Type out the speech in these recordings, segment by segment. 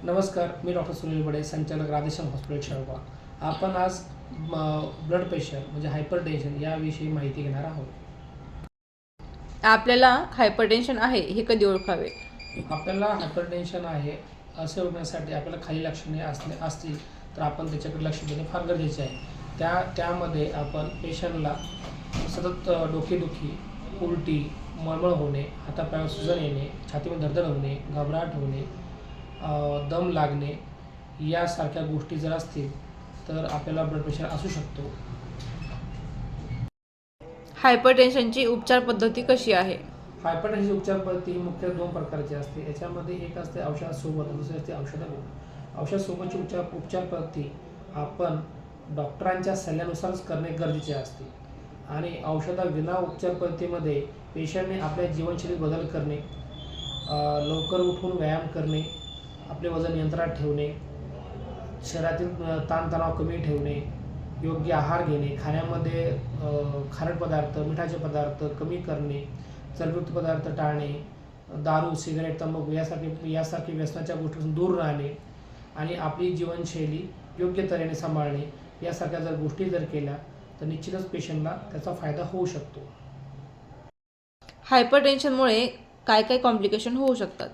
नमस्कार, मी डॉक्टर सुनील बडे, संचालक राधेश्याम हॉस्पिटल शेळगाव. आपण आज ब्लड प्रेशर म्हणजे हायपरटेन्शन याविषयी माहिती घेणार आहोत. आपल्याला हायपरटेन्शन आहे हे कधी ओळखावे? आपल्याला हायपरटेन्शन आहे असे ओळखण्यासाठी आपल्याला खाली लक्षणे असतील तर आपण त्याच्याकडे लक्ष देणे फार गरजेचे आहे. त्यामध्ये आपण पेशंटला सतत डोकेदुखी, उलटी, मळमळ होणे, हातापायावर सुजन येणे, छातीमध्ये धडधड होणे, घबराट होणे, दम लागणे यासारख्या गोष्टी जर असतील तर आपल्याला ब्लड प्रेशर असू शकतो. हायपरटेन्शनची उपचार पद्धती कशी आहे? हायपरटेन्शनची उपचार पद्धती ही मुख्य दोन प्रकारची असते. याच्यामध्ये एक असते औषधासोबत, दुसरी असते औषधाविना. औषधासोबतची उपचार पद्धती आपण डॉक्टरांच्या सल्ल्यानुसारच करणे गरजेचे असते आणि औषधाविना उपचार पद्धतीमध्ये पेशंटने आपल्या जीवनशैलीत बदल करणे, लवकर उठून व्यायाम करणे, आपले वजन नियंत्रणात ठेवणे, शरीरातील ताणतणाव कमी ठेवणे, योग्य आहार घेणे, खाण्यामध्ये खारट पदार्थ, मिठाचे पदार्थ कमी करणे, चरबीयुक्त पदार्थ टाळणे, दारू, सिगारेट, तंबाखू यासारखे व्यसनाच्या गोष्टीपासून दूर राहणे आणि आपली जीवनशैली योग्य तऱ्हेने सांभाळणे यासारख्या जर गोष्टी जर केल्या तर निश्चितच पेशंटला त्याचा फायदा होऊ शकतो. हायपरटेन्शनमुळे काय काय कॉम्प्लिकेशन होऊ शकतात?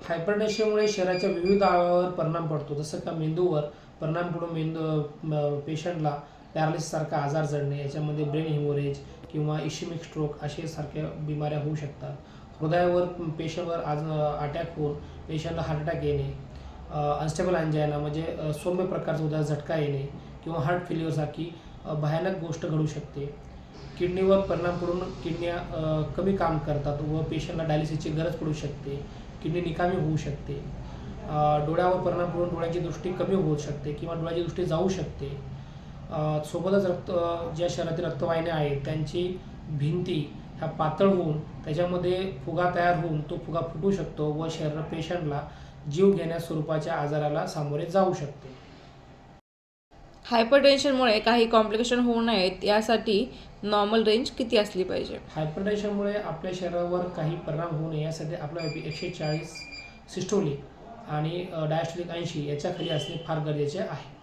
हायपरटेन्शनमुळे शरीराच्या विविध अवयवावर परिणाम पडतो. जसं का मेंदूवर परिणाम पडून पेशंटला पॅरालिसिससारखा आजार जडणे, याच्यामध्ये ब्रेन हिमोरेज किंवा इशेमिक स्ट्रोक असे सारख्या बिमाऱ्या होऊ शकतात. हृदयावर पेशंटवर अटॅक होऊन पेशंटला हार्ट अटॅक येणे, अनस्टेबल अँजायना म्हणजे सौम्य प्रकारचा उदाहरण झटका येणे किंवा हार्ट फेल्युअरसारखी भयानक गोष्ट घडू शकते. किडनीवर परिणाम पडून किडन्या कमी काम करतात व पेशंटला डायलिसिसची गरज पडू शकते. किडनी निकामी होऊ शकते. डोळ्यावर परिणाम पडून डोळ्याची दृष्टी कमी होऊ शकते किंवा डोळ्याची दृष्टी जाऊ शकते. सोबतच ज्या शरीरातील रक्तवाहिन्या आहेत त्यांची भिंती ह्या पातळ होऊन त्याच्यामध्ये फुगा तयार होऊन तो फुगा फुटू शकतो व पेशंटला जीव घेण्या स्वरूपाच्या आजाराला सामोरे जाऊ शकते. हायपरटेन्शनमुळे काही कॉम्प्लिकेशन होऊ नयेत यासाठी नॉर्मल रेंज किती असली पाहिजे? हायपरटेन्शनमुळे आपल्या शरीरावर काही परिणाम होऊ नये यासाठी आपला 140 सिस्टोलिक आणि डायस्टोलिक 80 याच्या खाली असणे फार गरजेचे आहे.